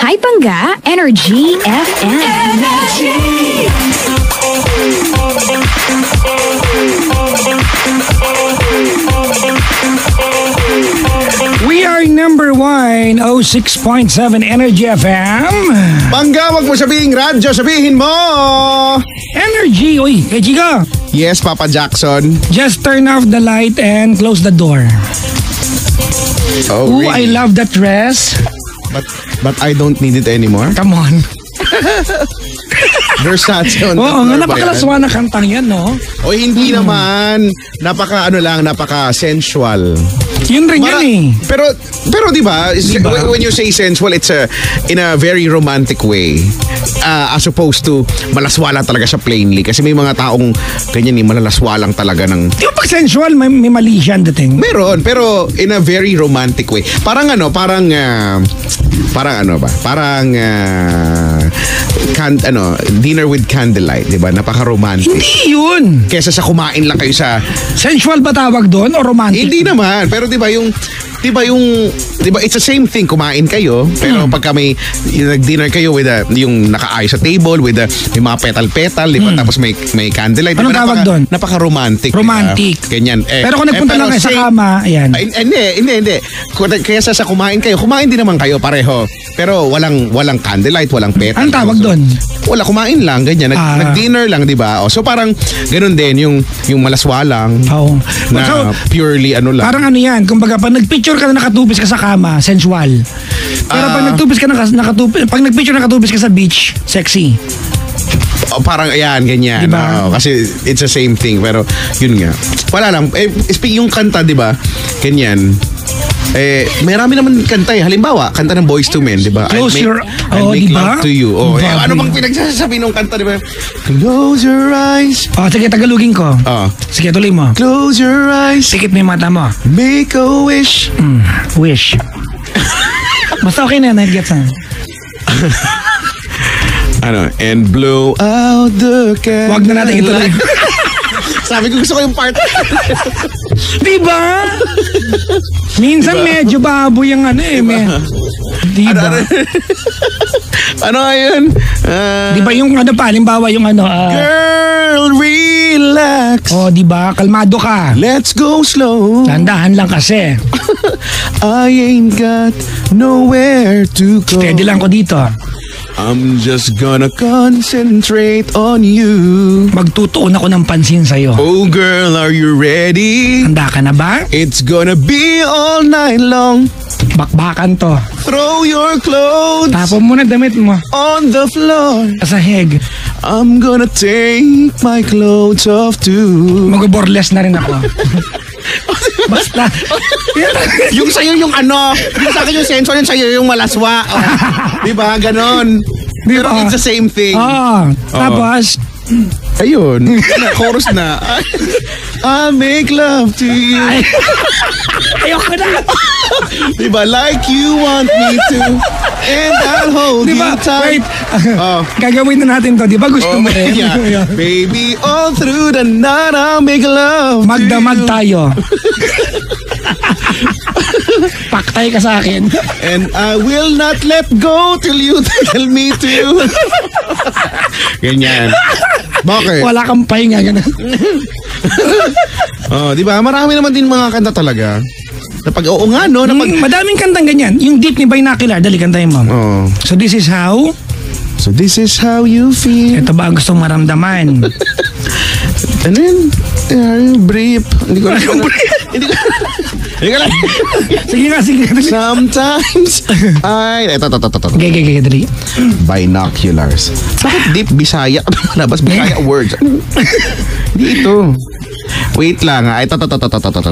Hi, Pangga. Energy FM. We are number 106.7 Energy FM. Pangga, wag mo sabihin radyo, sabihin mo! Energy, uy, kay Chico. Yes, Papa Jackson. Just turn off the light and close the door. Oh, Ooh, really? I love that dress. But I don't need it anymore. Come on. Versace on the Oo, floor ba napakalaswa na kantang yan, no? O hindi naman. Napaka-sensual. Yun rin yan eh. Pero di ba, when you say sensual, it's in a very romantic way. As opposed to malaswala talaga siya plainly. Kasi may mga taong ganyan malalaswalang talaga ng... Di ba pag sensual, may mali siya ang dating? Meron, pero in a very romantic way. Parang dinner with candlelight, di ba? Napaka-romantic. Hindi yun. Kesa sa kumain lang kayo sa... Sensual ba tawag doon o romantic? Hindi naman, pero di ba it's the same thing, kumain kayo, pero pagka may nag-dinner kayo with yung nakaayos sa table with may mga petal-petal, di ba? Tapos may candlelight. Anong tawag doon? Napaka-romantic. Romantic. Diba? Ganyan. Pero kung nagpunta lang kayo sa kama, ayan. Hindi. Kesa sa kumain din naman kayo pareho. Pero walang candlelight, walang petal. Anong tawag doon? Wala, kumain lang, ganyan. Nag-dinner lang, di ba? So parang ganun din, yung malaswalang na purely lang. Parang yan, kumbaga pag nagpicture ka na nakatupis ka sa kama, sensual. Pero pag nagtupis ka pag nagpicture nakatupis ka sa beach, sexy. Parang ayan, ganyan. Diba? Kasi it's the same thing. Pero yun nga. Wala lang. Speaking yung kanta, di ba? Ganyan. Marami naman kanta eh. Halimbawa, kanta ng Boyz II Men, di ba? Close your... I'll make diba? love to you. Ano bang pinagsasabi nung kanta, di ba? Close your eyes. Sige, tagalugin ko. Sige, tuloy mo. Close your eyes. Sikit mo yung mata mo. Make a wish. Wish. Basta okay na, nag-gets na. And blow out the candle. Wag na natin ituloy. Sabi ko gusto ko yung part. Diba? Minsan medyo baboy yung Diba? Ano yun? Diba yung halimbawa yung Girl, relax. Diba? Kalmado ka. Let's go slow. Dandahan lang kasi. I ain't got nowhere to go. Steady lang ko dito. I'm just gonna concentrate on you. Magtutuon ako ng pansin sa'yo. Oh girl, are you ready? Handa ka na ba? It's gonna be all night long. Bakbakan to. Throw your clothes. Tapon mo na damit mo. On the floor. Sa heg. I'm gonna take my clothes off too. Mag-borless na rin ako. Basta. Yung sa'yo yung yung sa akin yung sensual, yung sa'yo yung malaswa. Diba? Ganon. Pero it's the same thing. Tapos, ayun. Chorus na. I'll make love to you. Ayoko na. Diba? Like you want me to. And I'll hold you tight. Wait. Gagawin na natin to. Diba gusto mo rin? Yeah. Baby, all through the night I'll make love Magdamag tayo. Paktay ka sa akin. And I will not let go till you tell me to. Ganyan. Bakit? Wala kang pahinga. Di ba? Marami naman din mga kanta talaga. Madaming kantang ganyan. Yung Deep ni Binocular. Dali, kantahin mo. So this is how you feel. Ito ba ang gustong maramdaman? And then, brief. Hindi ko lang. Sige. Sometimes, ito. Okay, dali. Binoculars. Bakit deep Bisaya? Labas Bisaya words. Hindi ito. Wait lang ha. Ito.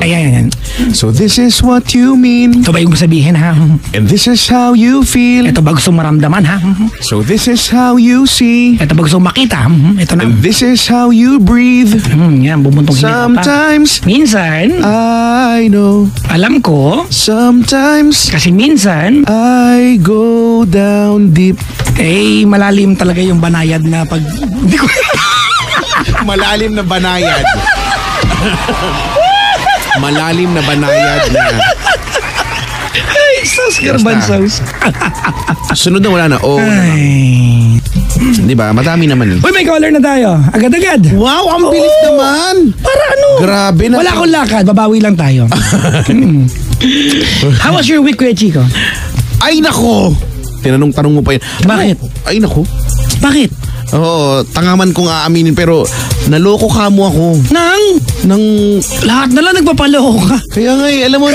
Ayan. So this is what you mean. Ito ba yung sabihin ha? And this is how you feel. Ito ba gusto maramdaman ha? So this is how you see. Ito ba gusto makita? Ito na. And this is how you breathe. Yan, bumuntong Sometimes. Minsan. I know. Alam ko. Sometimes. Kasi minsan. I go down deep. Malalim talaga yung banayad na pag... Malalim na banayad. Malalim na banayad na. So Garban sauce. Sunod na wala na. Oh, Ay. di ba? Madami naman eh. Uy, may caller na tayo. Agad-agad. Wow, ang bilis naman. Para ano? Grabe na. Wala akong lakad. Babawi lang tayo. How was your week, Kuya Chico? Ay, nako. Tinanong-tanong mo pa yun. Bakit? Ay, nako. Bakit? Oo, tangaman kong aaminin pero naloko ka mo ako. Nang Lahat na lang nagpapaloko ka. kaya nga alam mo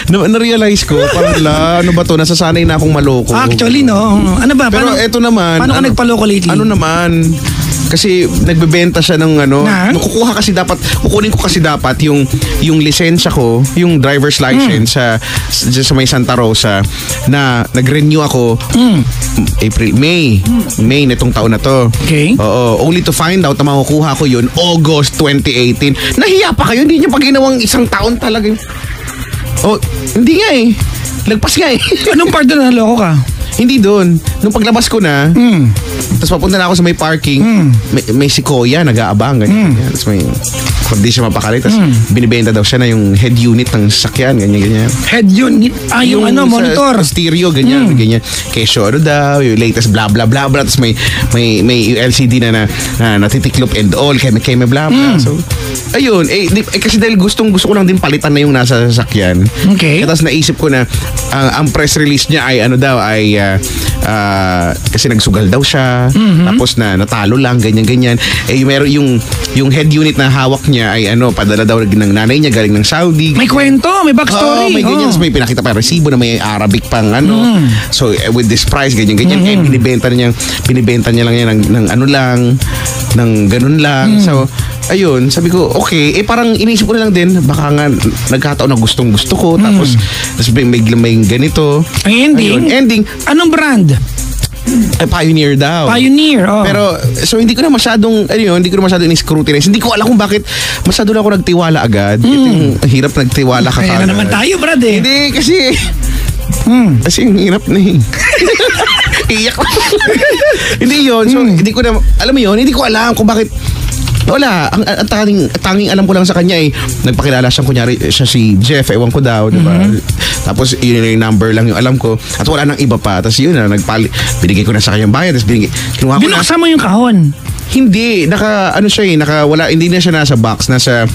na-realize ko parang ano ba to, nasasanay na akong maloko. Actually, no. Ano ba? Pero eto naman. Paano ka nagpaloko lately? Ano naman? Kasi nagbebenta siya ng kukunin ko kasi dapat yung lisensya ko, yung driver's license sa may Santa Rosa na nag-renew ako May nitong taon na to. Okay. Oo, only to find out na makukuha ko yun August 2018. Nahiya pa kayo, hindi niyo pa ginawang isang taon talaga. Oh, hindi nga eh. Lagpas nga eh. Anong part na naloko ka? Hindi doon. Nung paglabas ko na, tapos papunta na ako sa may parking, may si Koya nag-aabang. Ganyan. Tapos may, hindi siya mapakali. Tapos binibenta daw siya na yung head unit ng sasakyan. Ganyan. Head unit? Yung monitor. Sa stereo, ganyan. Kesyo daw, yung latest blah blah blah blah. Tapos may LCD na natitiklop and all. Kaya may blah blah. So, ayun. Kasi dahil gusto ko lang din palitan na yung nasa sasakyan. Okay. Tapos naisip ko na ang press release niya ay kasi nagsugal daw siya. Tapos natalo lang, ganyan. Meron yung head unit na hawak niya ay padala daw ng nanay niya galing ng Saudi. May kwento, may backstory. May ganyan. Tapos may pinakita pa resibo na may Arabic pang So with this price, ganyan. Binibenta niya lang yan ng ganun lang. So ayun, sabi ko, okay, parang inisip ko na lang din, baka nga nagkataon na gustong gusto ko, tapos may ganito. Ang ending? Anong brand? Pioneer daw. Pioneer, oh. Pero, so hindi ko na masyadong in-scrutinize. Hindi ko alam kung bakit masyado na ako nagtiwala agad. Ito yung hirap nagtiwala ka Kaya na naman tayo, brad eh. Hindi, kasi ang hirap na eh. Iyak ko. Hindi yun. So, hindi ko na, alam mo yun, hindi ko alam kung bakit. Wala, ang tanging alam ko lang sa kanya ay nagpakilala siyang kunyari siya si Jeff, ewan ko daw, diba? Tapos yun yung number lang yung alam ko at wala nang iba pa. Tapos yun na, binigay ko na sa kanyang bayad, tapos kinuha ko na. Binuksan mo yung kahon? Hindi, hindi na siya nasa box, nasa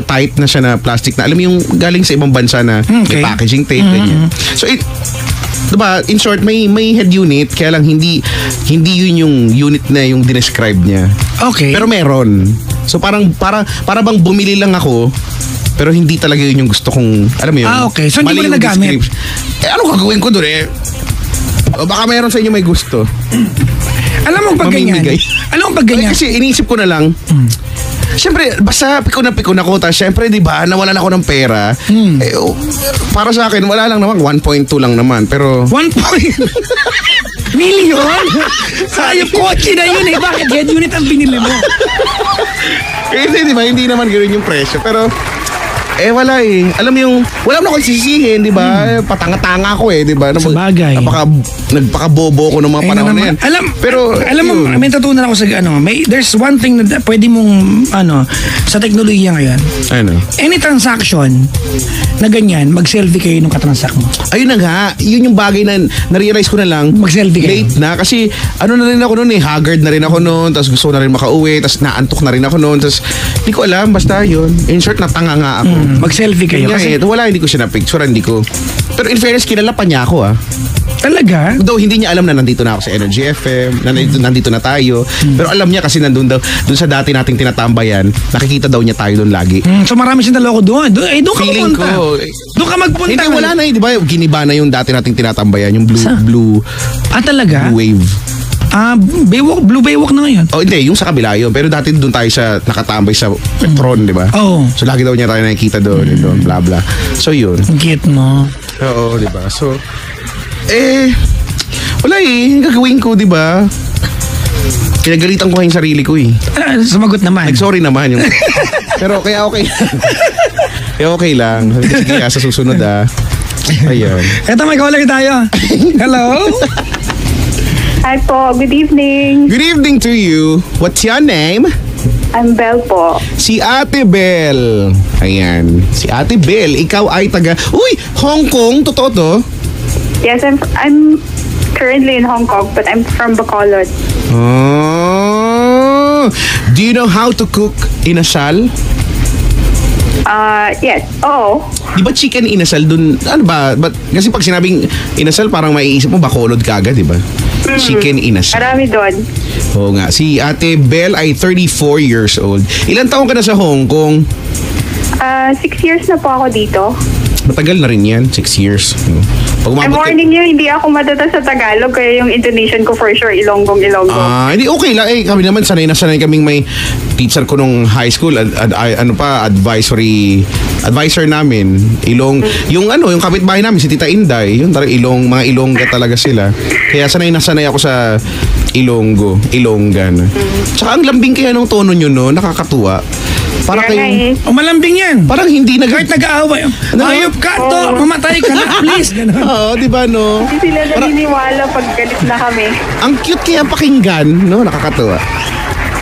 tight na siya na plastic na, alam mo yung galing sa ibang bansa na may packaging tape, ganyan. So diba, in short, may head unit, kaya lang hindi yun yung unit na yung dinescribe niya. Okay. Pero meron. So para bang bumili lang ako, pero hindi talaga yun yung gusto kong, alam mo yun. Okay. So hindi mo na nagamit? Ano gagawin ko doon eh? O baka meron sa inyo may gusto. Alam mo pag ganyan? Kasi iniisip ko na lang, siyempre, basta pikon ako. Tapos siyempre, di ba, nawalan ako ng pera. Para sa akin, wala lang naman. 1.2 lang naman. Pero 1 million? Sayang kotse na yun eh. Bakit head unit ang binili mo? Kasi di ba, hindi naman ganoon yung presyo. Pero wala eh. Alam mo yung, wala mo akong sisisihin, di ba? Patanga-tanga ako eh, di ba? Sabagay. Nagpakabobo ko ng mga panahon na yan. Alam mo, may natutunan ako sa there's one thing na pwede mong, sa teknolohiya ngayon. Ano? Any transaction na ganyan, mag-selfie kayo nung katransact mo. Ayun na nga, yun yung bagay na na-realize ko na lang. Mag-selfie kayo. Late na, kasi na rin ako noon eh, haggard na rin ako noon, tapos gusto na rin makauwi, tapos naantok na rin ako noon, tapos hindi ko alam, basta yun. In short, natanga nga ako. Mag-selfie kayo. Kasi hindi ko siya na-picture, Pero in fairness, kilala pa niya ako Talaga? Though hindi niya alam na nandito na ako sa Energy FM, na nandito na tayo. Pero alam niya kasi nandun sa dati nating tinatambayan, nakikita daw niya tayo doon lagi. So marami siyang naloko doon. Doon ka magpunta. Doon ka magpunta. Hindi, wala na di ba? Giniba na yung dati nating tinatambayan, yung blue. Talaga? Blue Wave. Blue Baywalk na ngayon. Hindi, yung sa kabila yun. Pero dati doon tayo sa nakatambay sa Petron, di ba? Oo. So lagi daw niya tayo nakikita doon, bla bla. So yun. Get mo. Oo, di ba? So, wala eh. Gagawin ko, di ba? Kinagalitan ko yung sarili ko eh. Sumagot naman. Nag-sorry naman yung... Pero kaya okay. Kaya okay lang. Sige, sa susunod Ayun. Eto, may caller tayo. Hello? Hi po, good evening. Good evening to you. What's your name? I'm Belle po. Si Ate Belle. Ayan. Si Ate Belle, ikaw ay taga... Uy! Hong Kong? Totoo to? Yes, I'm currently in Hong Kong, but I'm from Bacolod. Oh! Do you know how to cook inasal? Yes. Oo. Di ba chicken inasal dun? Ano ba? Kasi pag sinabing inasal, parang maiisip mo Bacolod ka agad, di ba? Chicken inasal. Marami doon. Oo nga. Si Ate Belle ay 34 years old. Ilan taon ka na sa Hong Kong? 6 years na po ako dito. Matagal na rin yan. 6 years. Pag I'm umabot ka- warning you, hindi ako matata sa Tagalog, kaya yung intonation ko for sure, Ilonggong. Hindi okay lang. Kami naman sanay na sanay kaming may teacher ko nung high school, advisor namin. Yung kapitbahay namin si Tita Inday, yung mga Ilongga talaga sila. Kaya sanay na sanay ako sa Ilonggan. Tsaka ang lambing kaya nung tono nyo no, nakakatuwa. Para kayong malambing yan. parang hindi Kahit nag-aaway. Ayop ka to, mamatay ka na, please. Ganun. Oo, di ba no? Hindi sila naniniwala pag galit na kami. Ang cute kaya pakinggan, no? Nakakatuwa.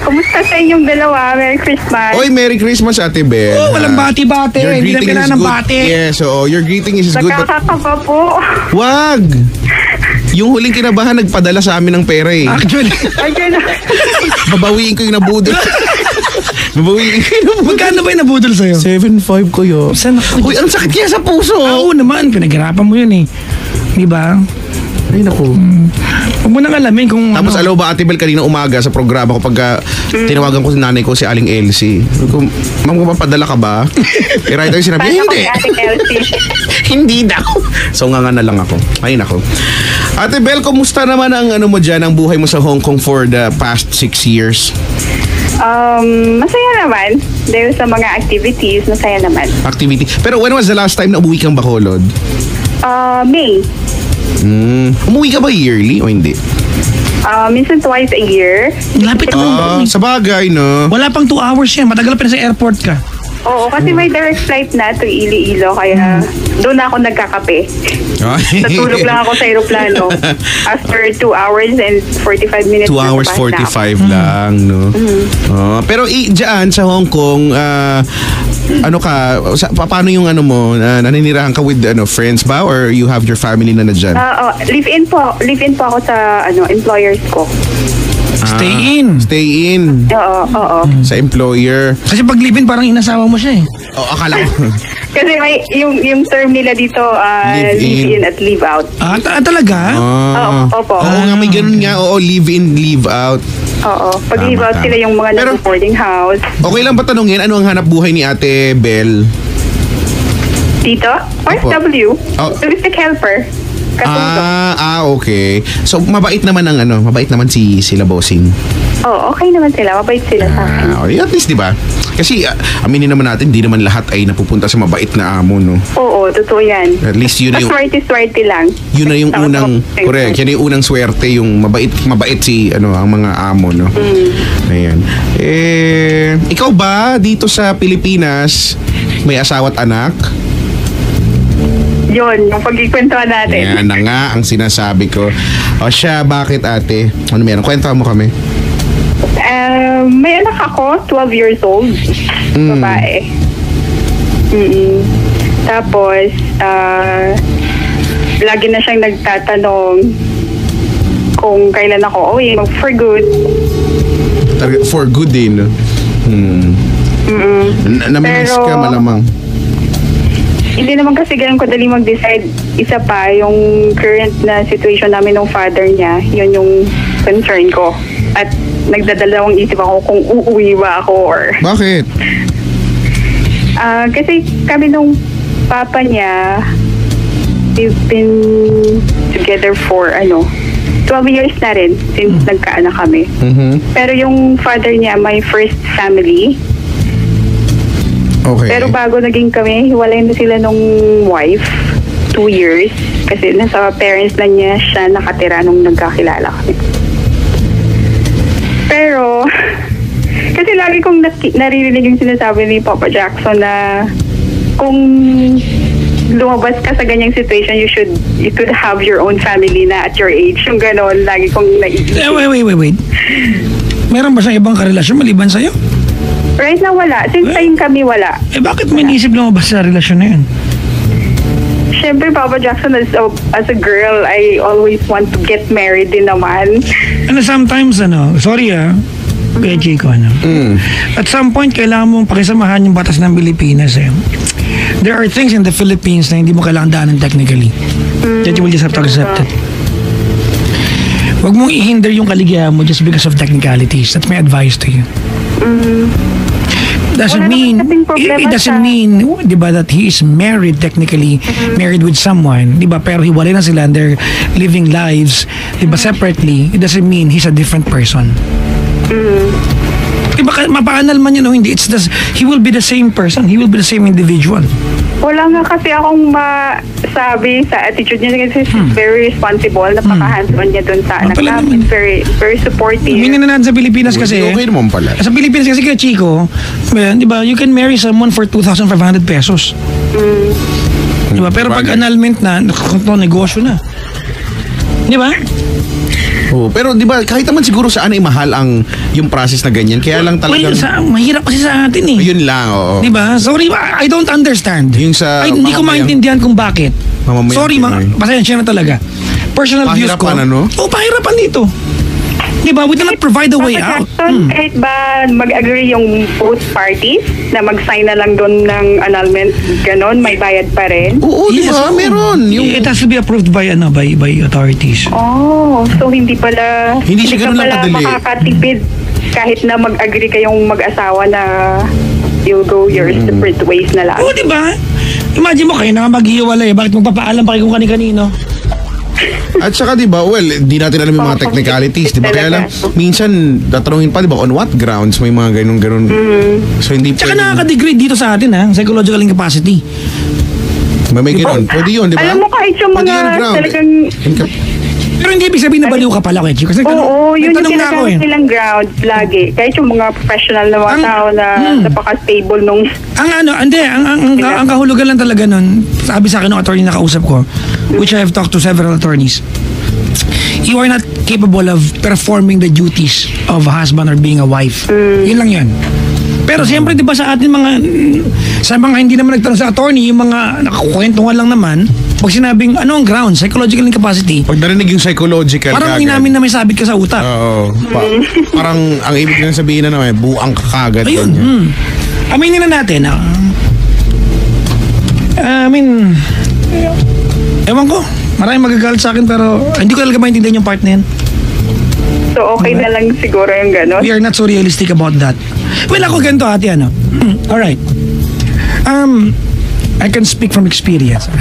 Kumusta sa inyong dalawa? Merry Christmas. Oy, Merry Christmas, Ate Belle. Oh, walang bati-bati. Your Hindi na greeting kailangan is ng good. bati. Yes, your greeting is good. But Nagkakakapa po. wag! Yung huling kinabahan, nagpadala sa amin ng pera eh. Actually, Ayun. Babawiin ko yung nabudol. Babawiin ko yung nabudol. magkano ba yung nabudol sa'yo? 7.5 ko yun. Saan ako? Uy, ang sakit kaya sa puso. Oo naman, pinaghirapan mo yun eh. Di ba? Ay, naku. Huwag mo nang alamin kung Tapos alam ba, Ate Bel, kanina umaga sa programa ko pagka tinawagan ko si nanay ko, si Aling Elsie. Sabi ko, ma'am, mapapadala ka ba? right away sinabi, Paano hindi. kay Ate Elsie? Hindi daw. So nga na lang ako. Ay, nako. Ate Bel, kumusta naman ang mo dyan, ang buhay mo sa Hong Kong for the past 6 years? Masaya naman. Dahil sa mga activities, masaya naman. Activity. Pero when was the last time na umuwi kang Bacolod? May. Umuwi ka ba yearly o hindi? Minsan twice a year. lapit naman. Sa bagay, no? Wala pang 2 hours yan. Matagal pa na sa airport ka. Oo, kasi may direct flight na to Iloilo, kaya doon ako nagkakape. Natulog lang ako sa aeroplano. After 2 hours and 45 minutes. 2 hours 45 lang, no? Pero dyan sa Hong Kong, paano yung mo, naninirahan ka with friends ba or you have your family na dyan? Live-in po. Live-in po ako sa employers ko. Stay in. Stay in. Oo. Sa employer. Kasi pag live-in, parang inasawa mo siya eh. Oh, akala ko. Kasi may yung term nila dito, live-in at live-out. Talaga? Opo. Oo nga, may ganun nga. Oo, live in, live out. Oo. Pag Tama, live-out tama. sila yung mga Pero- nag-boarding house. Okay lang ba tanungin, ano ang hanap buhay ni Ate Belle? Dito, OFW. Oh. Touristic helper. Katulong. Okay. So, mabait naman sila bossing. Okay naman sila. Mabait sila sa akin. At least, di ba? Kasi, aminin naman natin, di naman lahat ay napupunta sa mabait na amo, no? Oo, totoo yan. At least yun na yung... Swerte lang. Yun na yung Tapos unang... okay. Correct. Yan yung unang swerte, yung mabait si, ang mga amo, no? Ayan. Ikaw ba, dito sa Pilipinas, may asawa at anak? Yun, yung pag-ikwentuhan natin. Yan na nga ang sinasabi ko. O siya, bakit ate? Ano meron? Kwento mo kami. May anak ako, 12 years old. Babae. Tapos, lagi na siyang nagtatanong kung kailan ako uwi, for good. For good din. Namimiss ka Pero- malamang. Hindi naman kasi ganun kadali mag-decide. Isa pa, yung current na situation namin ng father niya, yun yung concern ko. At nagdadalawang isip ako kung uuwi ba ako or... Bakit? Kasi kami nung papa niya, we've been together for 12 years na rin since nagkaanak kami. Pero yung father niya, my first family. Okay. Pero bago naging kami, hiwalay na sila nung wife, 2 years. Kasi nasa parents na niya siya nakatira nung nagkakilala kami. Pero, kasi lagi kong naririnig yung sinasabi ni Papa Jackson na kung lumabas ka sa ganyang situation, you could have your own family na at your age. Yung gano'n, lagi kong naiisip. Wait. Meron ba siyang ibang karelasyon maliban sa'yo? Right now, wala. Since time kami, wala. Bakit may naisip lumabas sa relasyon na yun? Siyempre, Papa Jackson, as a girl, I always want to get married din naman. And sometimes, sorry Kuya Chico, at some point, kailangan mong pakisamahan yung batas ng Pilipinas. There are things in the Philippines na hindi mo kailangan daanan technically. That you will just have to accept it. Huwag mong i-hinder yung kaligayahan mo just because of technicalities. That's my advice to you. Doesn't mean, it doesn't mean, di ba, that he is married technically, married with someone, di ba, pero hiwalay na sila and they're living lives, di ba, separately. It doesn't mean he's a different person. Diba, mapaanal man yun o hindi, he will be the same person, he will be the same individual. Wala nga kasi akong masabi sa attitude niya kasi she's very responsible, napaka-hands-on niya dun sa anak namin, very supportive. Hindi na natin sa Pilipinas kasi, okay naman pala. Sa Pilipinas kasi kaya Chico, di ba, you can marry someone for 2,500 pesos. Di ba, pero pag annulment na, negosyo na. Di ba? Oh, pero di ba kahit naman siguro saan ay mahal yung process na ganyan. Kaya lang talagang mahirap kasi sa atin eh. Yun lang, oo. Di ba? Sorry, I don't understand. Yung sa hindi ko maintindihan kung bakit. Sorry, pasensya na talaga. Personal views ko. Pahirapan pahirapan dito. Di ba? We cannot provide a way out. Kahit ba mag-agree yung both parties na mag-sign na lang doon ng annulment, ganon, may bayad pa rin? Oo, di ba? Meron. It has to be approved by authorities. Oh, so hindi pala siya ganun lang kadali. Makakatipid kahit na mag-agree kayong mag-asawa na you'll go your separate ways na lang. Oo, di ba? Imagine mo kayo na maghihiwalay. Bakit magpapaalam pa kayo kung kani-kanino? At saka diba, di natin alam yung mga technicalities, diba? Kaya lang, minsan, tatanungin pa, diba, on what grounds may mga ganun-ganun. So, hindi tsaka nakaka-degrade dito sa atin, psychological incapacity. May ganun. Pwede yun, diba? Alam mo kahit yung mga talagang... Pero hindi ibig sabihin na baliw ka pala, Chico. Oo, yun yung sinagamit nilang ground lagi. Kahit yung mga professional na mga tao na napaka-stable nung... Ang kahulugan lang talaga nun, sabi sa akin ng attorney na kausap ko, which I have talked to several attorneys, you are not capable of performing the duties of a husband or being a wife. Yun lang yun. Pero siyempre, di ba sa atin sa mga hindi naman nagtanong sa attorney, yung mga nakakukwentuhan lang naman, pag sinabing, ano ang ground, psychological incapacity, pag narinig yung psychological, parang inamin na may sabit ka sa utak. Oo. Parang, ang ibig nang sabihin na buang kakagad. Ayun. Aminin na natin. Ewan ko, maraming magagalit sa akin pero hindi ko talaga maintindihan yung part na yan. So, okay na lang siguro yung gano'n? We are not so realistic about that. Well, ako ganito, ate, Alright. I can speak from experience.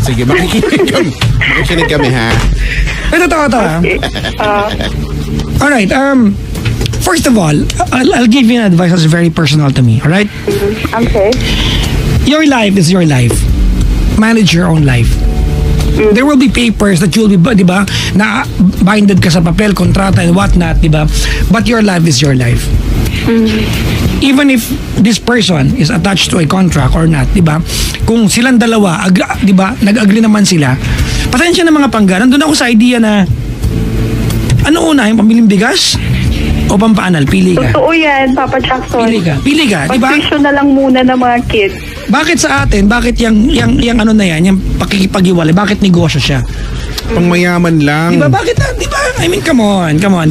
Sige, makikinig kami, ha? Ito, ha? Alright, first of all, I'll give you an advice that's very personal to me, alright? Okay. Your life is your life. Manage your own life. There will be papers that you'll be, di ba, na binded ka sa papel, kontrata and whatnot, di ba? But your life is your life. Even if this person is attached to a contract or not, di ba? Kung silang dalawa, di ba, nag-agree naman sila, pasensya na mga pangga, nandun ako sa idea na ano una, yung pamiling bigas o pampaanal, pili ka. Totoo yan, Papa Jackson. Pili ka, di ba? Pag-tuition na lang muna ng mga kids. Bakit sa atin, bakit yung ano na yan, yung pakikipag-iwalay, bakit negosyo siya? Pang mayaman lang. Di ba? Bakit? Di ba? I mean, come on. Papa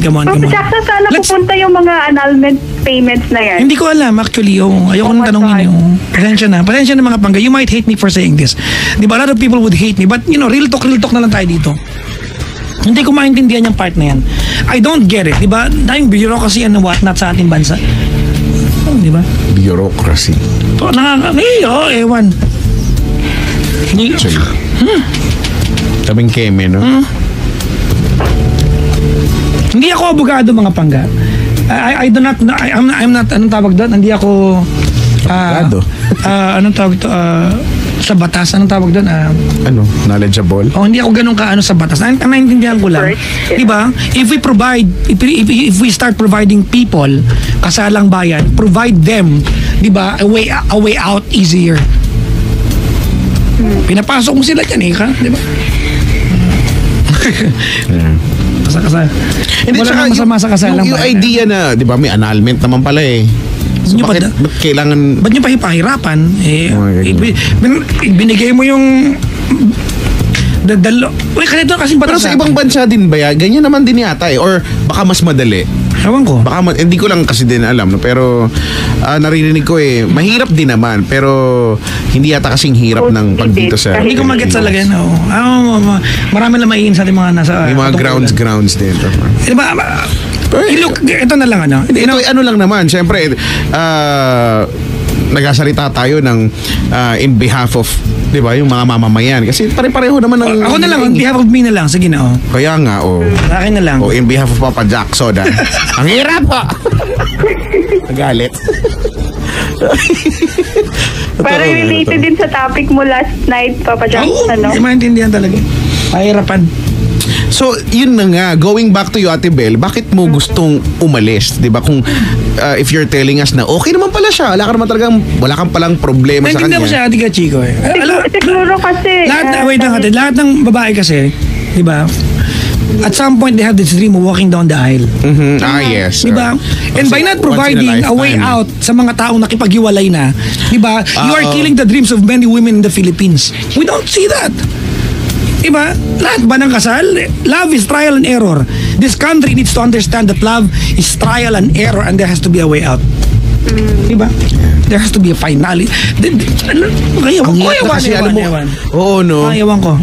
Jackson, saan pupunta yung mga annulment payments na yan? Hindi ko alam, actually. Ayoko nang tanongin yung. Pasensya na mga pangga. You might hate me for saying this. Di ba? A lot of people would hate me. But, real talk na lang tayo dito. Hindi ko maintindihan yung part na yan. I don't get it. Di ba? Dahil bureaucracy and whatnot sa ating bansa. Di ba? Bureaucracy. Ewan. Tabing keme, no? Hindi ako abogado, mga pangga. I do not, I'm not, anong tawag doon? Hindi ako, abogado? Anong tawag to? Sa batas, anong tawag doon? Knowledgeable? Hindi ako ganun ka sa batas. Ang naintindihan ko lang. Diba? If we provide, if we start providing people, kasalang bayan, provide them, diba, a way out easier. Pinapasok mo sila dyan, diba? Hindi, Wala tsaka nang masama sa kasal. yung idea na, di ba, may annulment naman pala eh. So, Nyo bakit kailangan... Ba't nyo pahirapan? Oh my God. Binigay mo yung... Uy, kanito kasing Pero batas sa ibang bansa din ba yan? Ganyan naman din yata eh. Or baka mas madali. Ewan ko. Baka hindi ko lang kasi din alam, no? Pero naririnig ko eh, mahirap din naman, pero hindi yata kasing hirap ng pag dito sa... Hindi ko mag-get talaga yun. Marami lang maiin sa ating mga nasa... May mga grounds din. Diba, ito na lang ano. Ito ay ano lang naman, syempre, nagsasalita tayo ng in behalf of, di ba, yung mga mamamayan. Kasi pare-pareho naman ng... Ako na lang, on behalf of me na lang. Sige na, Kaya nga, Sa akin na lang. in behalf of Papa Jackson, Ang hirap, Nagalit. Pero related din sa topic mo last night, Papa Jackson, no? Hindi maintindihan talaga. Pahirapan. So, yun na nga. Going back to you, Ate Bel, bakit mo gustong umalis? Diba? Kung if you're telling us na okay naman pala siya, wala kang palang problema sa kanya. Naintindihan ko siya, Ate Chico eh. Siguro kasi... Lahat ng babae kasi, di ba? At some point, they have this dream of walking down the aisle. Mm-hmm. Yes. Di ba? And by not providing a way out sa mga taong nakipaghiwalay na, di ba? You are killing the dreams of many women in the Philippines. We don't see that. Diba? Lahat ba ng kasal? Love is trial and error. This country needs to understand that love is trial and error and there has to be a way out. Diba? There has to be a finale. Ayawan ko. Oo, no? Ayawan ko.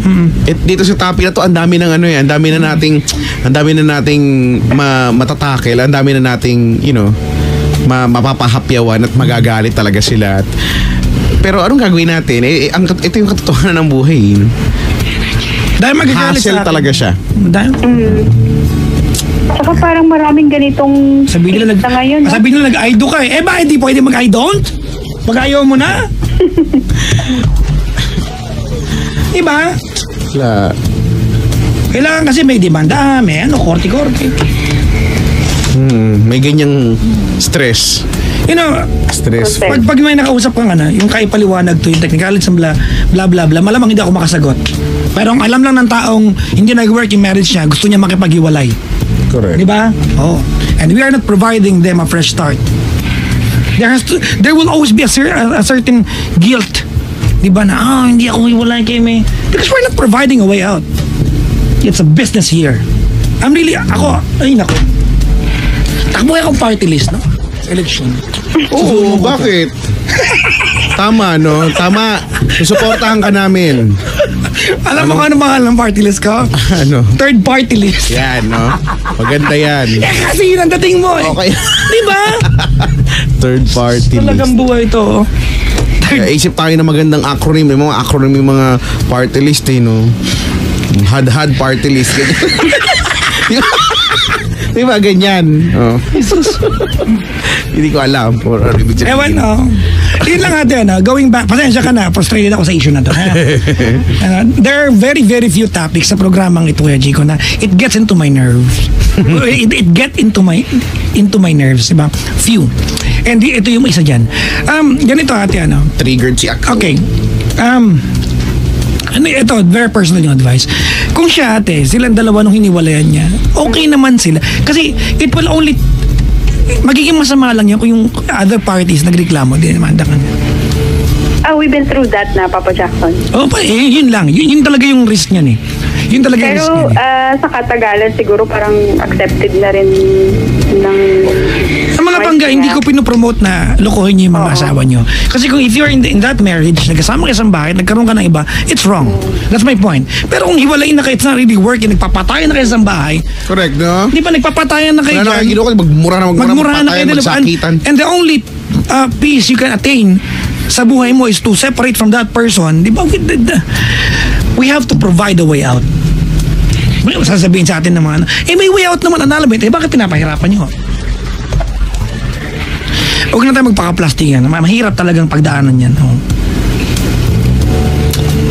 Dito sa topic na to, ang dami ng ang dami na nating matatakel, ang dami na nating, mapapahapyawan at magagalit talaga sila. Pero anong gagawin natin? Ito yung katotohanan ng buhay. Dahil magagalit hassle talaga siya. Saka parang maraming ganitong sabihin nila ngayon. Sabihin nila nag-I-do ka eh. Ba, hindi pwede mag-I don't? Pag-ayaw mo na? Diba? Kailangan kasi may demanda, may korte-korte. May ganyang stress. Stress. Pag may nakausap kang yung kaipaliwanag to, yung technicalities ng bla bla bla, malamang hindi ako makasagot. Pero ang alam lang ng taong hindi nag-work yung marriage niya, gusto niya makipaghiwalay. Correct. Diba? And we are not providing them a fresh start. There will always be a certain guilt. Diba na, hindi ako hiwalay kay me. Because we're not providing a way out. It's a business here. Nako. Takbo akong party list, no? Election. Oo, bakit? Tama, no? Tama. Susuportahan ka namin. Alam mo kung ano mahal ng party list ko? Ano? Third party list. Yan, no? Maganda yan. Kasi yun ang dating mo eh. Okay. Diba? Third party list. Talagang buhay ito. Isip tayo ng magandang acronym. May mga acronym, yung mga party list, no? Had party list. Di ba ganyan? Hindi ko alam. Ewan, yun lang natin, going back, pasensya ka na, frustrated ako sa issue na to. There are very, very few topics sa programang ito, Kuya Chico, na it gets into my nerves. it get into my nerves, diba? Few. And ito yung isa dyan. Ganito ate, Triggered si Ako. Okay. Ito, very personal yung advice. Kung siya ate, silang dalawa nung hiniwalayan niya, okay naman sila. Kasi it will only, magiging masama lang yan kung yung other parties nagreklamo, di naman ka niya. We've been through that na, Papa Jackson. Yun lang. Yun talaga yung risk niyan eh. Yun talaga yung risk niyan. Pero sa katagalan, siguro parang accepted na rin ng... Sa mga pangga, hindi ko pinopromote na lokohin niyo yung mga asawa niyo. Kasi kung if you're in that marriage, nagkasama kayo sa bahay, nagkaroon ka ng iba, it's wrong. That's my point. Pero kung hiwalayin na kayo, it's not really working, nagpapatayan na kayo sa bahay. Correct, no? Di ba nagpapatayan na kayo dyan? Magmura na kayo, magsakitan. And the only peace you can attain sa buhay mo is to separate from that person. Di ba? We have to provide a way out. Sasabihin sa atin naman, may way out naman, annulment. Bakit pinapahirapan nyo? Huwag na tayo magpaka-plastic yan. Mahirap talagang pagdaanan yan.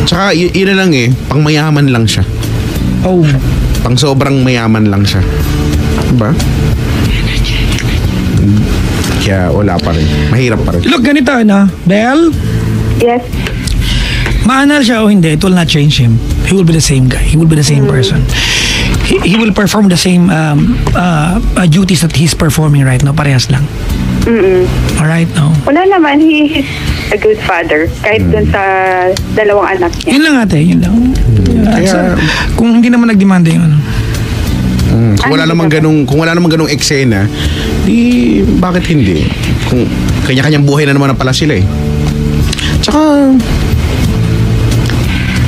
Tsaka yun na lang pang mayaman lang siya. Pang sobrang mayaman lang siya. Diba? Kaya wala pa rin. Mahirap pa rin. Look, ganito Belle? Yes. Maanal siya o hindi, it will not change him. He will be the same guy. He will be the same person. he will perform the same duties that he's performing right now. Parehas lang. Alright, no? Wala naman, he is a good father. Kahit dun sa dalawang anak niya. Yun lang ate, yun lang. Kung hindi naman nagdemanda yung ano. Kung wala namang ganung eksena, di bakit hindi? Kung kanya-kanyang buhay na naman pala sila eh. Tsaka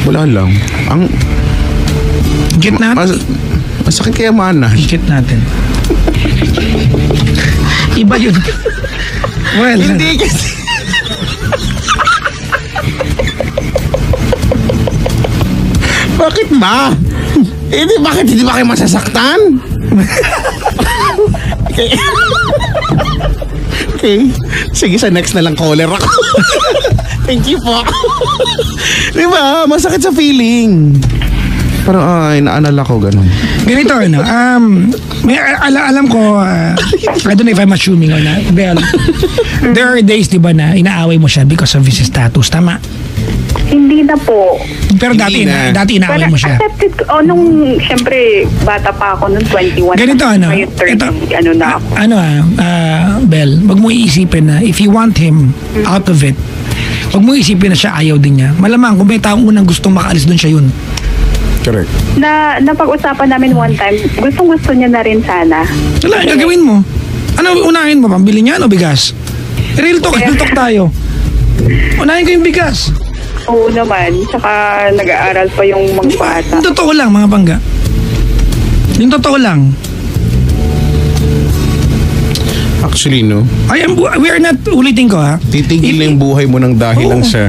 wala lang. Get natin. Masakit kaya mana. Get natin. Iba yun. Well, hindi kasi. Bakit ba? Bakit hindi ba kayo masasaktan? Okay. Sige, sa next na lang caller ako. Thank you po. Diba? Masakit sa feeling. Pero inaalala ko ganun. Ganito, ano, alam ko, I don't know if I'm assuming or not. Well, there are days, di ba, na inaaway mo siya because of his status. Tama? Hindi na po. Pero dati inaaway mo siya. Accepted ko. Nung, syempre, bata pa ako, nung 21. Ganito, ano? Ngayon 30, na ako. Bel, wag mo iisipin na if you want him out of it, wag mo iisipin na siya ayaw din niya. Malamang, kung may taong unang gustong makaalis doon siya yun. Correct. Napag-usapan namin one time, gustong-gusto niya na rin sana. Wala, gagawin mo. Ano, unahin mo, pambili niya o bigas? Real talk tayo. Unahin ko yung bigas. Oo naman, tsaka nag-aaral pa yung mga bata. Yung totoo lang, mga pangga. Yung totoo lang. Actually, no? We are not, ulitin ko ha. Titigil na yung buhay mo ng dahil lang sa...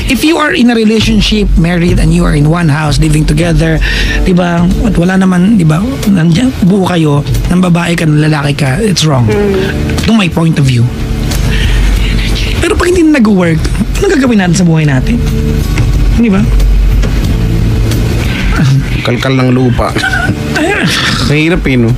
If you are in a relationship, married, and you are in one house, living together, di ba, at wala naman, di ba, nandiyan, buo kayo, ng babae ka, ng lalaki ka, it's wrong. To my point of view. Pero pag hindi na nag-work, ano gagawin natin sa buhay natin? Di ba? Kalkal ng lupa. Mahirap eh, no?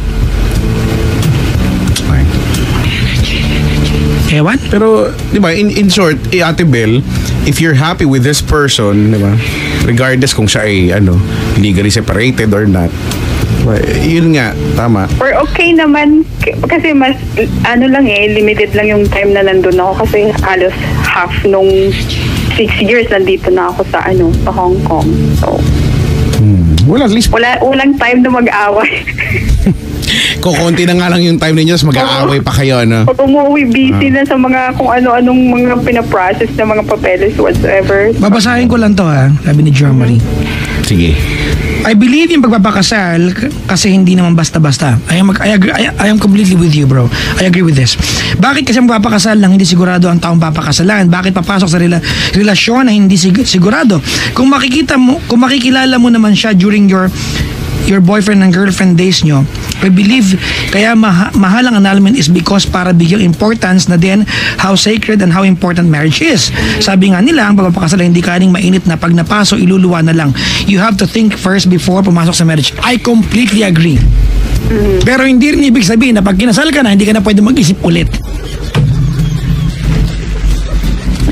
Ewan? Pero, di ba, in short, Ate Bel, if you're happy with this person, di ba, regardless kung siya ay, legally separated or not, diba, yun nga, tama. Or okay naman, kasi mas, limited lang yung time na nandun ako kasi halos half nung 6 years nandito na ako sa, sa Hong Kong. So, at least... Walang time na mag-away. Kukunti na nga lang yung time ninyo, mag-aaway pa kayo, ano? Pag umuwi, busy na sa mga kung ano-anong mga pinaprocess na mga papeles whatsoever. Babasahin ko lang to ha, sabi ni Jo Marie. Sige. I believe yung pagpapakasal kasi hindi naman basta-basta. I am completely with you, bro. I agree with this. Bakit kasi magpapakasal lang hindi sigurado ang taong papakasalan? Bakit papasok sa relasyon na hindi sigurado? Kung makikilala mo naman siya during your boyfriend and girlfriend days nyo, I believe kaya mahal ang annulment is because para bigyang importance na din how sacred and how important marriage is. Sabi nga nila, ang pagpapakasal hindi kaning mainit na pag napaso, iluluwa na lang. You have to think first before pumasok sa marriage. I completely agree. Pero hindi rin ibig sabihin na pag kinasal ka na, hindi ka na pwede mag-isip ulit.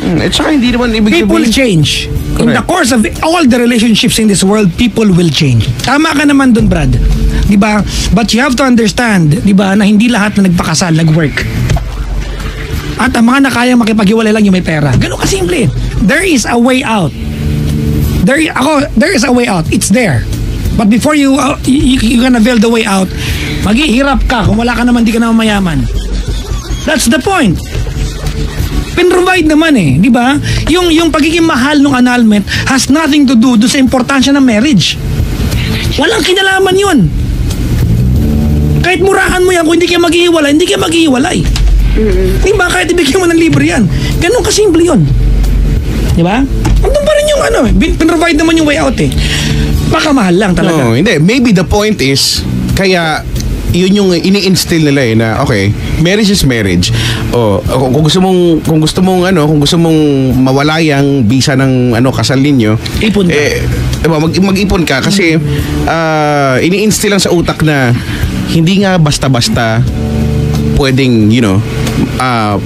At saka hindi naman ibig sabihin... People change. In the course of all the relationships in this world, people will change. Tama ka naman dun, Brad. Diba? But you have to understand, diba, na hindi lahat na nagpakasal, nag-work. At ang mga nakayang makipag-iwalay lang yung may pera. Ganun kasimple. There is a way out. There is a way out. It's there. But before you gonna build the way out, maghihirap ka. Kung wala ka naman, di ka naman mayaman. That's the point. Pinrovide naman di ba? Yung pagiging mahal ng annulment has nothing to do sa importansya ng marriage. Walang kinalaman yun. Kahit murahan mo yan, kung hindi kayo maghihiwalay, hindi kayo maghihiwalay. Di ba? Kahit ibigyan mo ng libre yan. Ganun kasimple yun. Di ba? Andun pa rin yung pinrovide naman yung way out Baka mahal lang talaga. No, hindi. Maybe the point is, kaya yun yung ini-instill nila na okay, marriage is marriage. Kung gusto mong mawala yung visa ng kasal ninyo, ipon ka. Mag-ipon ka kasi ini-instill lang sa utak na hindi nga basta-basta pwedeng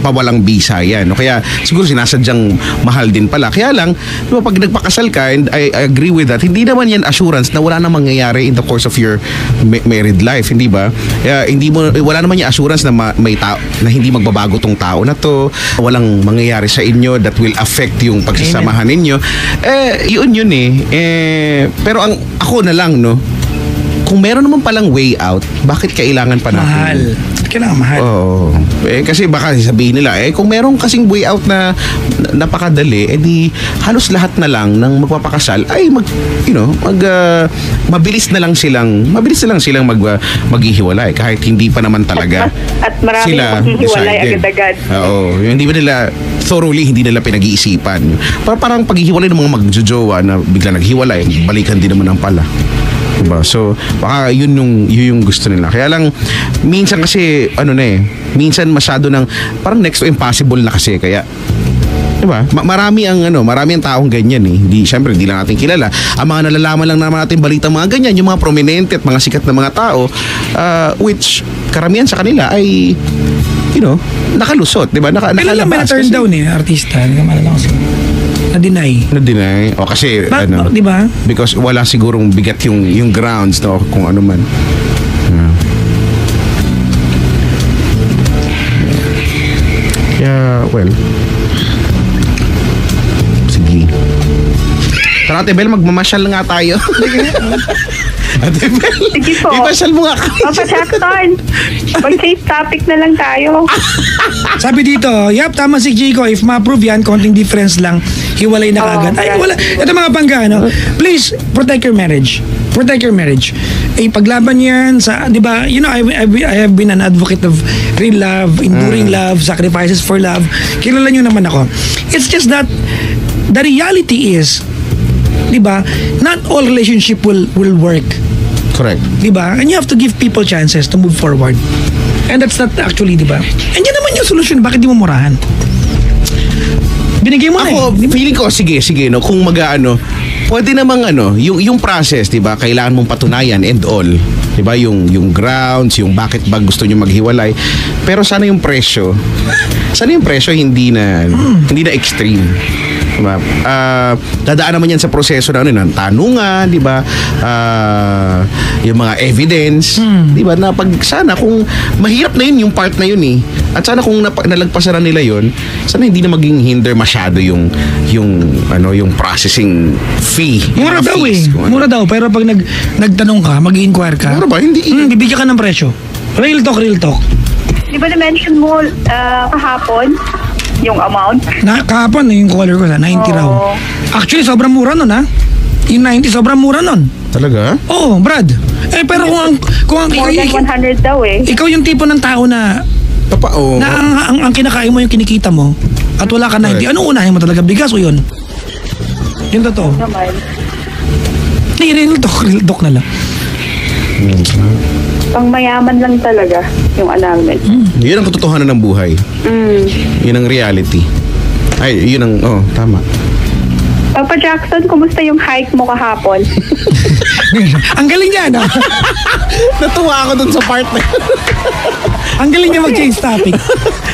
pawalang bisa yan. No? Kaya siguro sinasadyang mahal din pala. Kaya lang, diba, pag nagpakasal ka, and I agree with that, hindi naman yan assurance na wala na mangyayari in the course of your married life, hindi ba? Wala naman yung assurance na may tao na hindi magbabago tong tao na to, walang mangyayari sa inyo that will affect yung pagsasamahan ninyo. Yun pero ako na lang, no, kung meron naman palang way out, bakit kailangan pa natin? Mahal. Kailangan mahal. Oo. Kasi baka sabihin nila, kung meron kasing way out na napakadali, di halos lahat na lang ng magpapakasal ay mabilis na lang silang maghihiwalay kahit hindi pa naman talaga at marami sila maghihiwalay agad-agad. Oo. Hindi ba nila thoroughly, hindi nila pinag-iisipan. Parang paghihiwalay ng mga magjojowa na bigla naghiwalay, balikan din naman ang pala. Diba? So, baka yun yung gusto nila. Kaya lang, minsan kasi, minsan masyado ng, parang next to impossible na kasi. Kaya, diba? Marami ang taong ganyan eh. Siyempre, hindi lang natin kilala. Ang mga nalalaman lang naman natin balita mga ganyan, yung mga prominente at mga sikat na mga tao, which, karamihan sa kanila ay, nakalusot, diba? Kailan lang may na-turn down artista. Hindi ka malala kasi. Na-deny. O kasi, di ba? Because wala sigurong bigat yung grounds, no? Kung ano man. Yeah, well. Sige. Tara, Ate Bel, magmamasyal nga tayo. Ate Bel, sige po. ipasyal mo nga kayo. Papa Jackson, mag-change topic na lang tayo. Sabi dito, tama si Chico. If ma-approve yan, konting difference lang, hiwalay na kagad. Ay, wala. Ito mga pangga, please, protect your marriage. Protect your marriage. Paglaban yan sa, di ba, I have been an advocate of real love, enduring love, sacrifices for love. Kilala nyo naman ako. It's just that, the reality is, di ba, not all relationship will work. Correct. Di ba? And you have to give people chances to move forward. And that's not actually, di ba? And yan naman yung solution. Bakit di mo murahan? Binigay mo na ako, feeling ko, sige, no, kung pwede namang yung process, di ba, kailangan mong patunayan and all. Di ba, yung grounds, yung bakit ba gusto nyo maghiwalay. Pero sana yung presyo hindi na extreme. Diba? Dadaan naman yan sa proseso ng tanungan, di ba? Yung mga evidence, di ba? Na pag sana kung mahirap na yun yung part na yun at sana kung nalagpasan na nila yun, sana hindi na maging hinder masyado yung processing fee. Mura daw Mura daw, pero pag nagtanong ka, mag-inquire ka. Mura ba? Hindi. Bibigyan ka ng presyo. Real talk. Di ba na-mention mo kahapon yung amount? Kahapon yung caller ko 90 raw. Actually, sobrang mura nun Yung 90, sobrang mura nun. Talaga? Oo, Brad. Pero kung more than 100 daw ikaw yung tipo ng tao na na ang kinakain mo yung kinikita mo at wala ka 90, anong unahin mo talaga? Bigas o yun? Yun totoo. Real talk na lang. Pang mayaman lang talaga yung annulment. Yun ang katotohanan ng buhay. Yun ang reality. Ay, yun ang, tama. Papa Jackson, kumusta yung hike mo kahapon? Ang galing niya, Natuwa ako dun sa part na Ang galing niya mag-change topic.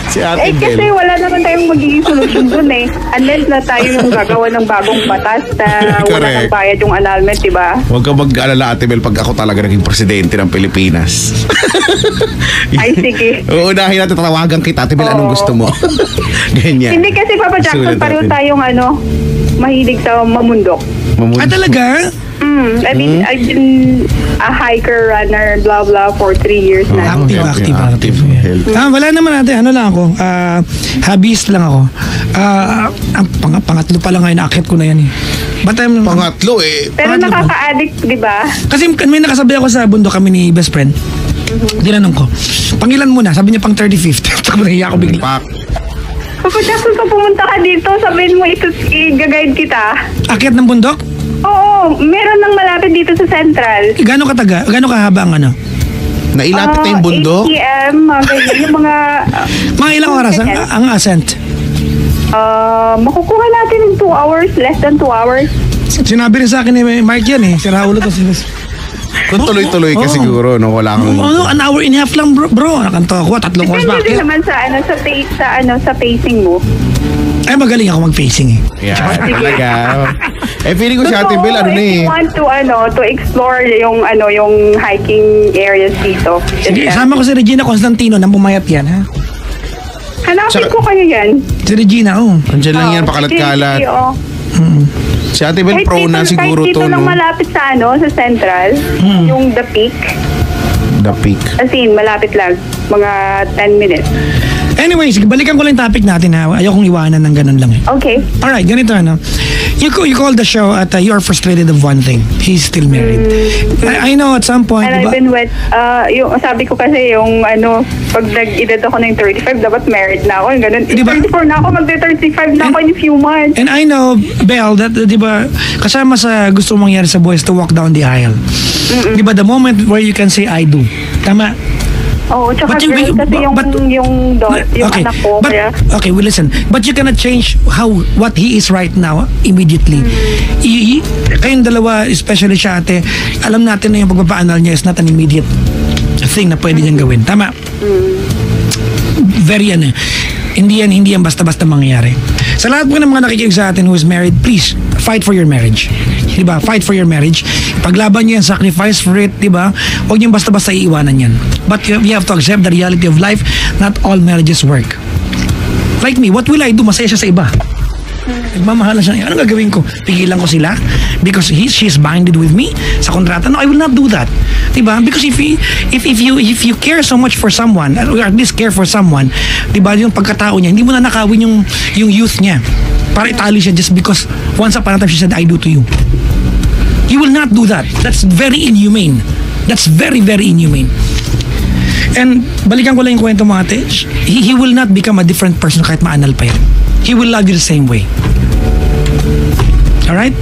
Si Ate Bel. Kasi wala naman tayong magiging solution dun Unless na tayo yung gagawa ng bagong batas na wala kang bayad yung annulment, diba? Huwag ka mag-alala, Ate Bel, pag ako talaga naging presidente ng Pilipinas. Ay, sige. Uunahin natin, tawagan kita, Ate Bel, anong gusto mo? Ganyan. Hindi kasi, Papa Jackson, pareho tayong mahilig sa mamundok. Talaga? I mean, I've been a hiker, runner, blah, blah, for 3 years na. Active. Wala naman natin. Ano lang ako. Hobbyist lang ako. Ang pangatlo pa lang ngayon, akit ko na yan Pangatlo Pero nakaka-addict, di ba? Kasi may nakasabay ako sa bundok kami ni best friend. Tinanong ko, pangilan mo na? Sabi niya pang 35th. Tapos nahiya ako bigla. Papa Jackson, kung pumunta ka dito, sabihin mo i-guide kita. Akit ng bundok? Oo, meron nang malapit dito sa Central. Gano'ng kahaba ang Nailapit na yung bundok? 8 p.m. Yung mga... Mga ilang oras ang ascent? Makukuha natin in 2 hours, less than 2 hours. Sinabi rin sa akin ni Mark yan Si Raulo to. Kung tuloy-tuloy ka Oo. siguro, no? Wala kang... An hour and a half lang, bro. Nakanto ako, 3 oras Depende din bakit? naman sa pacing mo. Ay, magaling ako mag-facing eh. Yeah, talaga. Feeling ko si Ate Totoo, Bel, if you want to explore yung hiking areas dito. Sige, sama ko si Regina Constantino nang pumayat yan, ha? Hanapin ko kayo yan. Si Regina, Andiyan lang yan, pakalat-kalat. Sige, oo. Si Ate Bel, pro na siguro kahit to, dito lang no? malapit sa sa Central, yung The Peak. The Peak. As in, malapit lang. Mga 10 minutes. Anyways, balikan ko lang yung topic natin, ha? Ayokong iwanan ng ganun lang eh. Okay. Alright, ganito ano. You call the show at you're frustrated of one thing. He's still married. I know at some point, And I've been with, yung sabi ko kasi yung pag nag-edad ako ng 35, dapat married na ako. Yung ganun. Diba? 34 na ako, magde-35 na ako in a few months. and I know, Belle, that, di ba, kasama sa gusto mong mangyari sa boys to walk down the aisle. Di ba, the moment where you can say, I do. Tama? Oo, tsaka But you- girl, kasi yung anak ko. But, Kaya, okay, well, listen. But you cannot change what he is right now immediately. Kayong dalawa, especially siya ate, alam natin na yung pagpapaanal niya is not an immediate thing na pwede niyang gawin. Tama? Very hindi yan basta-basta mangyayari. Sa lahat po ng mga nakikinig sa atin who is married, please, fight for your marriage. Diba? Fight for your marriage. Paglaban niyo yan, sacrifice for it, diba? Huwag niyo basta-basta iiwanan yan. But you have to accept the reality of life. Not all marriages work. Like me, what will I do? Masaya siya sa iba. Nagmamahalan siya. Anong gagawin ko? Pigilan ko sila? Because she's binded with me sa kontrata? No, I will not do that. Diba? Because if you care so much for someone, or at least care for someone, diba, yung pagkatao niya, hindi mo na nakawin yung youth niya para itali siya just because once upon a time she said, I do to you. You will not do that. That's very inhumane. That's very, very inhumane. And balikan ko lang yung kwento mo ate, he will not become a different person kahit maanal pa yan. He will love you the same way. Alright?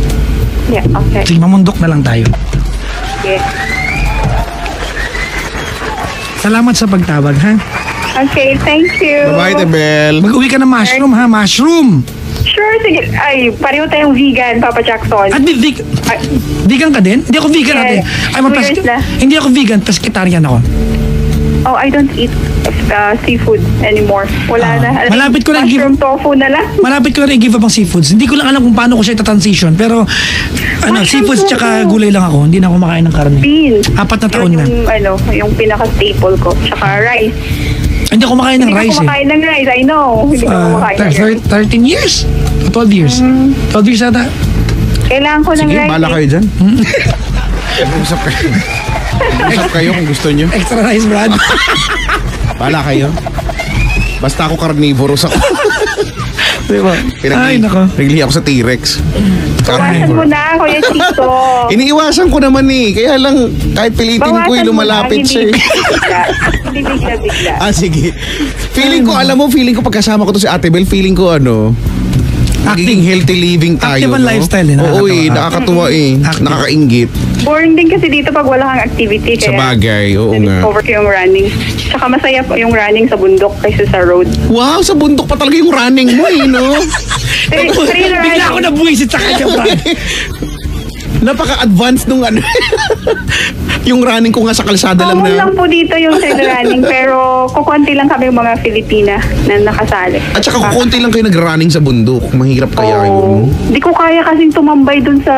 yeah, okay. Sige, mamundok na lang tayo. Yeah. Salamat sa pagtawag, ha? Okay, thank you. Bye-bye, Ate Bel. Mag-uwi ka ng mushroom, ha? Mushroom! Sure, sige. Ay, pareho tayong vegan, Papa Jackson. At vegan ka din? Hindi ako vegan, ate. Yes. I'm a 2 years na. Hindi ako vegan, pescatarian ako. Oh, I don't eat seafood anymore. Wala na. Malapit ko na mushroom tofu na lang. Malapit ko na i-give up ang seafoods. Hindi ko lang alam kung paano ko siya ita-transition. Pero, seafoods tsaka gulay lang ako. Hindi na ako makain ng karne. Beans. 4 na taon na. Yung pinaka-staple ko. Tsaka rice. Hindi ako makain ng rice, Hindi ko kumakain ng rice, I know. Hindi ko kumakain ng rice. 13 years? 12 years? 12 years ata. Kailangan ko ng Sige, rice. bala kayo dyan. Usap kayo. Usap kayo kung gusto nyo. Extra rice, Brad. Bala kayo. Basta ako carnivorous ako. Diba? Ay, nako. Naglihi ako sa T-Rex. Iwasan mo na, Kuya Chito. Iniiwasan ko naman eh. Kaya lang, kahit pilitin ko Bawasan mo lumalapit na, siya eh. Hindi bigla-bigla. Sige. Feeling ko pagkasama ko to si Ate Bel, feeling ko magiging healthy living tayo. Active ang lifestyle, Oo nakakatawa. nakakatuwa eh. Active. Nakakaingit. Boring din kasi dito pag wala kang activity. Sa Kaya bagay, oo nga. discover ko yung running. Tsaka masaya po yung running sa bundok kaysa sa road. Wow, sa bundok pa talaga yung running mo eh, no? Trail Bigla ako running. nabuisit sa kanya, Brad. Napaka-advanced nung yung running ko nga sa kalsada lang Common lang na. po dito yung trail running pero kukunti lang kami yung mga Filipina na nakasali. At saka kukunti lang kayo nag-running sa bundok. Mahirap kaya yun. Di ko kaya kasing tumambay dun sa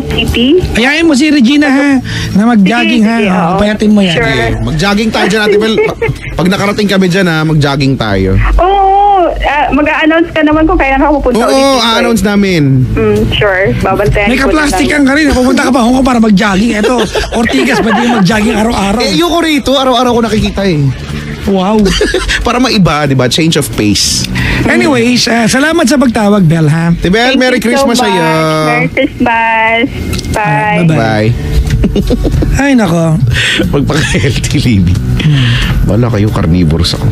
city. Ayayin mo si Regina, ha? Na mag-jogging, ha? Sige, oo. Payatin mo yan. Sure. Okay, mag-jogging tayo dyan, Ate Bel. Pag nakarating kami dyan, mag-jogging tayo. Oo, mag-a-announce ka naman kung kailan ka pupunta ulit Oo, dito, eh. announce namin. Sure, babantayan May ko na kaplastikan lang. ka rin. Pupunta ka pa Hong Kong para mag-jogging. Eto, Ortigas, pwede yung mag-jogging araw-araw. Ayoko rito, araw-araw ko nakikita eh. Wow. Para maiba, di ba? Change of pace. Anyways, salamat sa pagtawag, Bel, ha? Ate Bel, Thank Merry you so Christmas much. sa'yo. Merry Christmas. Bye. Bye-bye. Bye. Ay, nako. Magpaka-healthy living. Wala kayo, carnivores ako.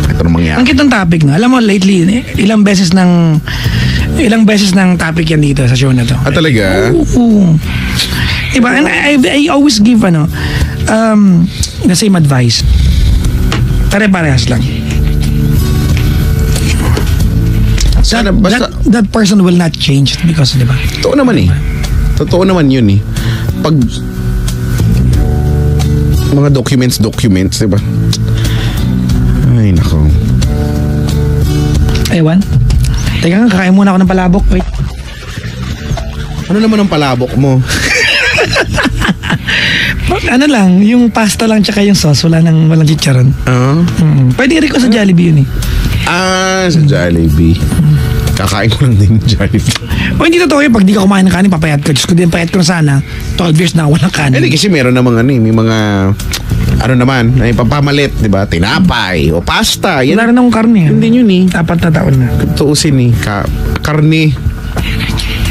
Ito na Ang mangyari. kitang topic na. Alam mo, lately, ilang beses ng topic yan dito sa show na to. Ah, talaga? Oo. Diba? And I always give, the same advice. Pare-parehas lang. Sana, basta, That person will not change because, diba? totoo naman eh. Totoo naman yun eh. Pag mga documents, diba? Ay, nako. Ewan. Teka nga, kakain muna ako ng palabok. Wait. Ano naman ang palabok mo? Ano lang, yung pasta lang tsaka yung sauce, walang chicharon. Pwede rin ko sa Jollibee yun eh. Sa Jollibee. Kakain ko lang din ng Jollibee. O hindi totoo yun, pag di ka kumain ng kanin, papayat ko. Diyos ko din, payat ko na sana. 12 years na walang kanin. Kasi meron namang may mga may papamalit, di ba? Tinapay o pasta. Yan. Wala rin akong karne. Hindi yun eh. 4 na taon na. Tuusin eh. Karne.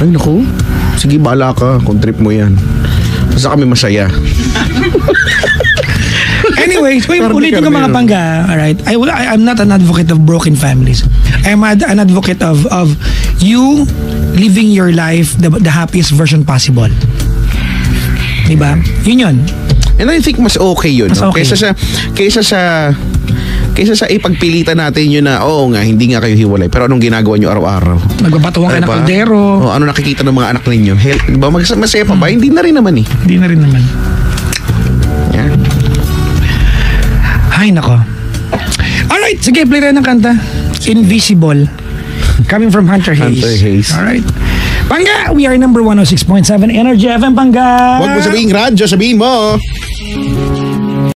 Ay, naku. Sige, bahala ka kung trip mo yan. Basta kami masaya. Anyway, so ulitin ko mga pangga, alright? I'm not an advocate of broken families. I'm an advocate of you living your life the happiest version possible. Diba? Yun. And I think mas okay yun. Mas okay. Kaysa sa ipagpilitan natin yun na, nga, hindi nga kayo hiwalay. Pero anong ginagawa nyo araw-araw? Nagbabatuhan kayo ng kaldero. Ano nakikita ng mga anak ninyo? Diba? Masaya pa ba? Hindi na rin naman eh. Hindi na rin naman. Yeah. Ay, nako. Alright, sige, play rin ng kanta. Invisible. Coming from Hunter Hayes. Hunter Hayes. Alright. Pangga, we are number 106.7 Energy FM, Pangga. Huwag mo sabihin radyo, sabihin mo.